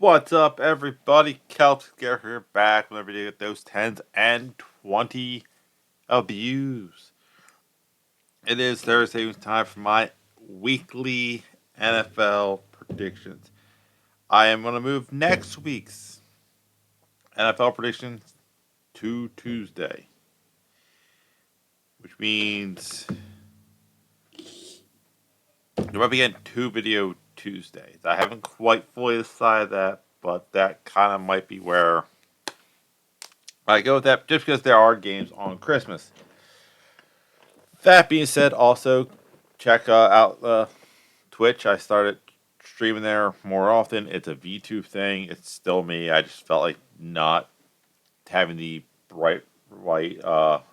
What's up, everybody? Kelps here back whenever you get those 10s and 20 abuse. It is Thursday. It's time for my weekly NFL predictions. I am going to move next week's NFL predictions to Tuesday, which means you might be getting two video Tuesdays. I haven't quite fully decided that, but that kind of might be where I go with that just because there are games on Christmas. That being said, also check out Twitch. I started streaming there more often. It's a VTube thing. It's still me. I just felt like not having the bright white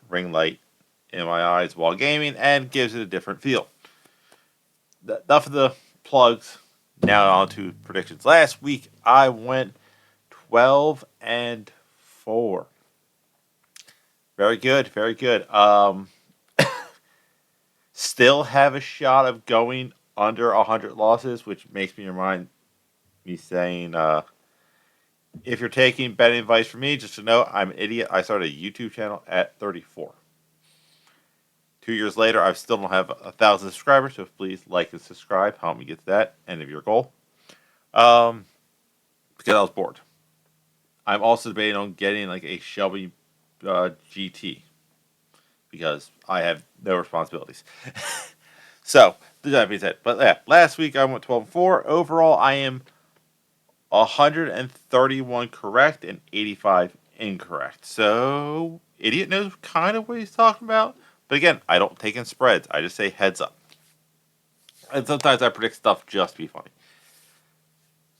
ring light in my eyes while gaming and gives it a different feel. Enough of the plugs. Now on to predictions. Last week I went 12 and 4. Very good, very good. Still have a shot of going under 100 losses, which makes me remind me saying, if you're taking betting advice from me, just to know I'm an idiot. I started a YouTube channel at 34. 2 years later, I still don't have 1,000 subscribers, so please like and subscribe. Help me get to that end of your goal. Because I was bored. I'm also debating on getting like a Shelby GT because I have no responsibilities. So, that being said, but yeah, last week I went 12 and 4. Overall, I am 131 correct and 85 incorrect. So, idiot knows kind of what he's talking about. But again, I don't take in spreads. I just say heads up. And sometimes I predict stuff just to be funny.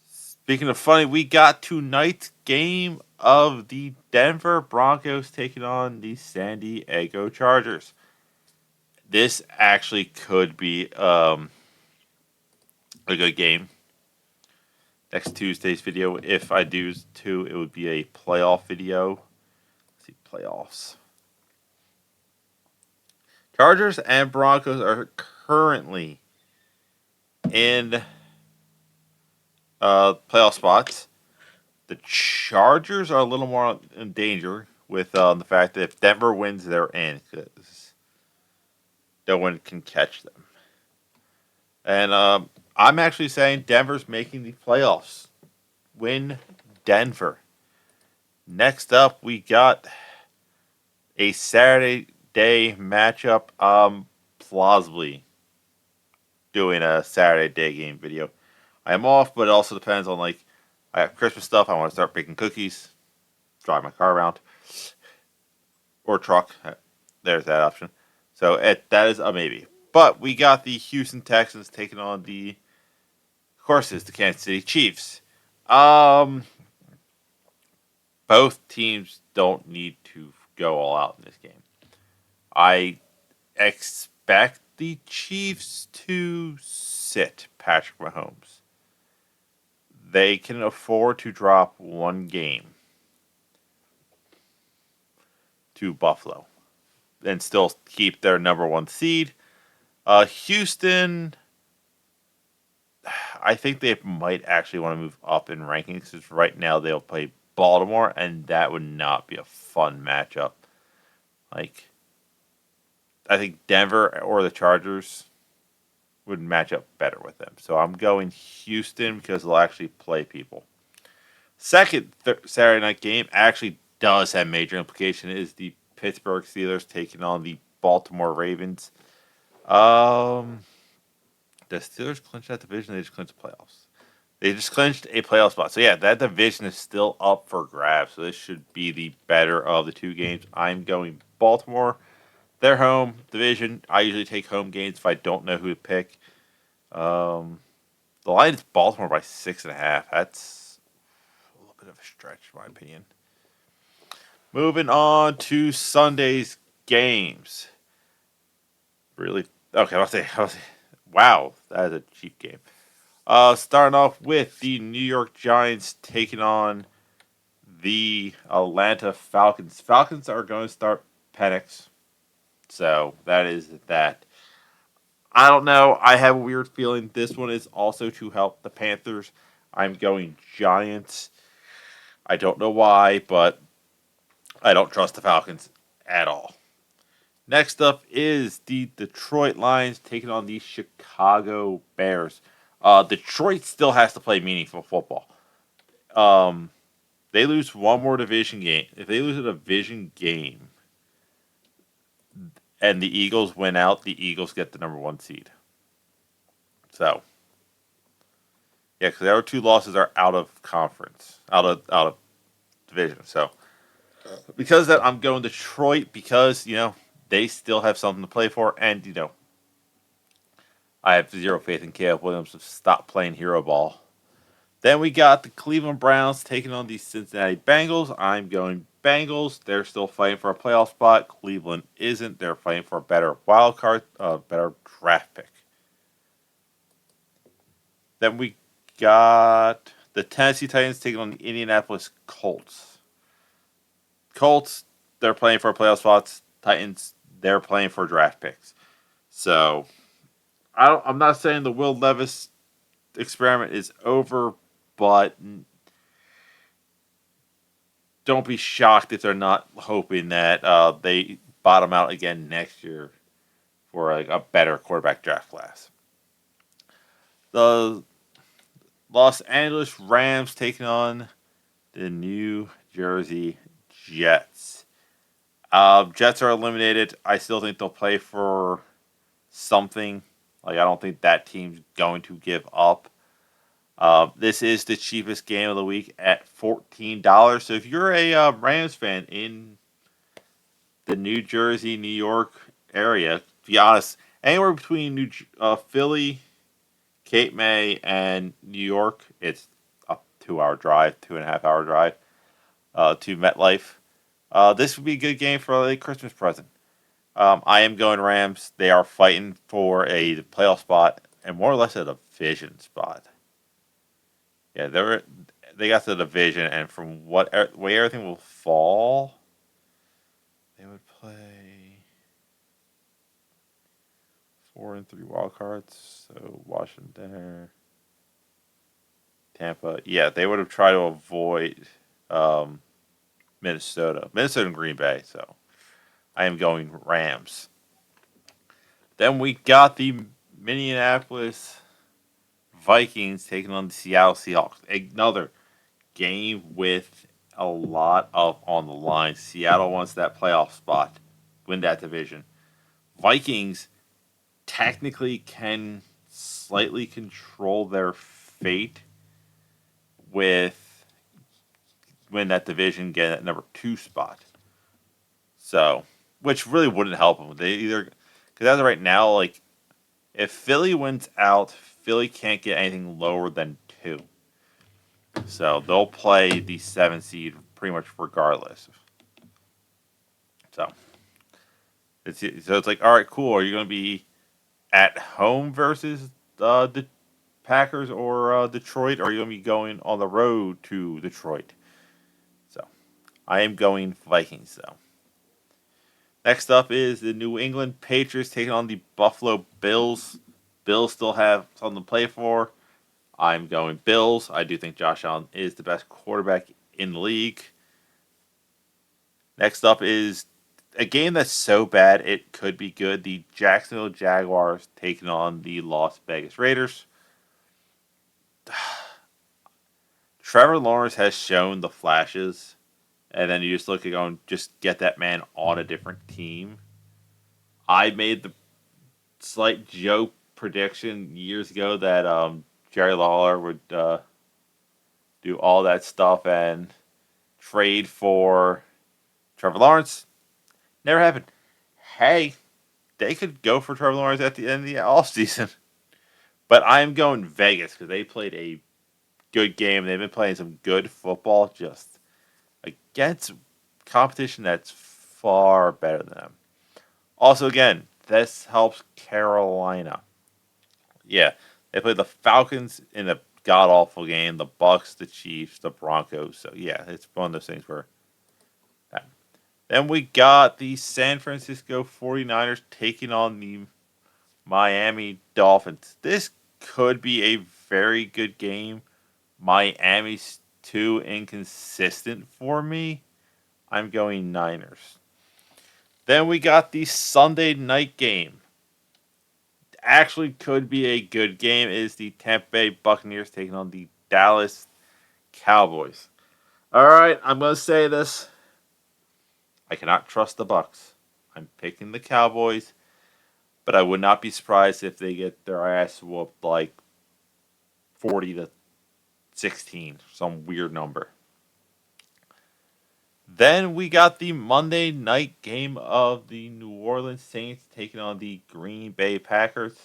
Speaking of funny, we got tonight's game of the Denver Broncos taking on the San Diego Chargers. This actually could be a good game. Next Tuesday's video, if I do too, it would be a playoff video. Let's see, playoffs. Chargers and Broncos are currently in playoff spots. The Chargers are a little more in danger with the fact that if Denver wins, they're in because no one can catch them. And I'm actually saying Denver's making the playoffs. Win Denver. Next up, we got a Saturday day matchup. Plausibly doing a Saturday day game video. I am off, but it also depends on like I have Christmas stuff. I want to start baking cookies, drive my car around, or truck. There's that option. So that is a maybe. But we got the Houston Texans taking on the horses, the Kansas City Chiefs. Both teams don't need to go all out in this game. I expect the Chiefs to sit Patrick Mahomes. They can afford to drop one game to Buffalo and still keep their number one seed. Houston, I think they might actually want to move up in rankings because right now they'll play Baltimore, and that would not be a fun matchup. Like, I think Denver or the Chargers would match up better with them. So I'm going Houston because they'll actually play people. Second Saturday night game actually does have major implication. It is the Pittsburgh Steelers taking on the Baltimore Ravens. The Steelers clinched that division. They just clinched the playoffs. They just clinched a playoff spot. So yeah, that division is still up for grabs. So this should be the better of the two games. I'm going Baltimore. Their home division. I usually take home games if I don't know who to pick. The line is Baltimore by 6.5. That's a little bit of a stretch, in my opinion. Moving on to Sunday's games. Really? Okay, I'll say. Wow, that is a cheap game. Starting off with the New York Giants taking on the Atlanta Falcons. Falcons are going to start Penix. So that is that. I don't know. I have a weird feeling this one is also to help the Panthers. I'm going Giants. I don't know why, but I don't trust the Falcons at all. Next up is the Detroit Lions taking on the Chicago Bears. Detroit still has to play meaningful football. Um, they lose one more division game. If they lose a division game and the Eagles win out, the Eagles get the number one seed. So yeah, because their two losses are out of conference, out of division. So because of that, I'm going Detroit because they still have something to play for, and I have zero faith in Caleb Williams to stop playing hero ball. Then we got the Cleveland Browns taking on the Cincinnati Bengals. I'm going Bengals. They're still fighting for a playoff spot. Cleveland isn't. They're fighting for a better wild card, better draft pick. Then we got the Tennessee Titans taking on the Indianapolis Colts. Colts, they're playing for playoff spots. Titans, they're playing for draft picks. So I'm not saying the Will Levis experiment is over, but don't be shocked if they're not hoping that they bottom out again next year for a better quarterback draft class. The Los Angeles Rams taking on the New Jersey Jets. Jets are eliminated. I still think they'll play for something. Like I don't think that team's going to give up. This is the cheapest game of the week at $14. So if you're a Rams fan in the New Jersey, New York area, to be honest, anywhere between Philly, Cape May, and New York, it's a 2 hour drive, 2.5 hour drive to MetLife. This would be a good game for a Christmas present. I am going Rams. They are fighting for a playoff spot and more or less a division spot. Yeah, they got the division, and from what way everything will fall, they would play 4 and 3 wild cards. So Washington, Tampa. Yeah, they would have tried to avoid Minnesota and Green Bay. So I am going Rams. Then we got the Minneapolis Vikings taking on the Seattle Seahawks. Another game with a lot of on the line. Seattle wants that playoff spot, win that division. Vikings technically can slightly control their fate with win that division, get that number 2 spot. So, which really wouldn't help them. They either because as of right now, like if Philly wins out, Philly can't get anything lower than 2. So they'll play the 7 seed pretty much regardless. So it's like, all right, cool. Are you going to be at home versus the Packers or Detroit? Or are you going to be going on the road to Detroit? So I am going Vikings though. Next up is the New England Patriots taking on the Buffalo Bills. Bills still have something to play for. I'm going Bills. I do think Josh Allen is the best quarterback in the league. Next up is a game that's so bad it could be good. The Jacksonville Jaguars taking on the Las Vegas Raiders. Trevor Lawrence has shown the flashes, and then you just look at going, just get that man on a different team. I made the slight joke prediction years ago that Jerry Lawler would do all that stuff and trade for Trevor Lawrence. Never happened. Hey, they could go for Trevor Lawrence at the end of the offseason. But I'm going Vegas because they played a good game. They've been playing some good football just against competition that's far better than them. Also, again, this helps Carolina. Yeah, they played the Falcons in a god awful game, the Bucks, the Chiefs, the Broncos. So yeah, it's one of those things where. Then we got the San Francisco 49ers taking on the Miami Dolphins. This could be a very good game, Miami's too inconsistent for me. I'm going Niners. Then we got the Sunday night game. Actually, could be a good game. Is the Tampa Bay Buccaneers taking on the Dallas Cowboys? All right, I'm gonna say this. I cannot trust the Bucks. I'm picking the Cowboys, but I would not be surprised if they get their ass whooped like 40-16, some weird number. Then we got the Monday night game of the New Orleans Saints taking on the Green Bay Packers.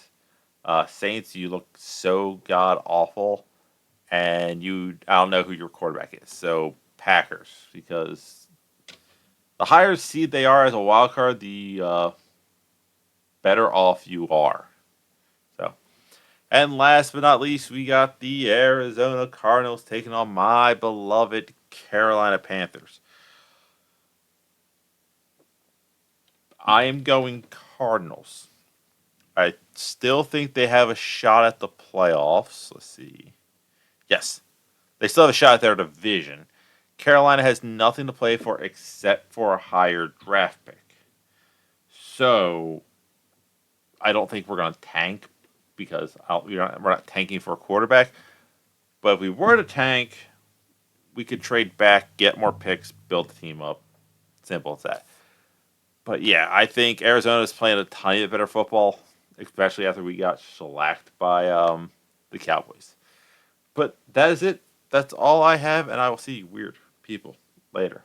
Saints, you look so god awful, and I don't know who your quarterback is. So Packers, because the higher seed they are as a wild card, the better off you are. So, and last but not least, we got the Arizona Cardinals taking on my beloved Carolina Panthers. I am going Cardinals. I still think they have a shot at the playoffs. Let's see. Yes, they still have a shot at their division. Carolina has nothing to play for except for a higher draft pick. So I don't think we're going to tank because we're not tanking for a quarterback. But if we were to tank, we could trade back, get more picks, build the team up. Simple as that. But yeah, I think Arizona is playing a tiny bit better football, especially after we got shellacked by the Cowboys. But that is it. That's all I have, and I will see you weird people later.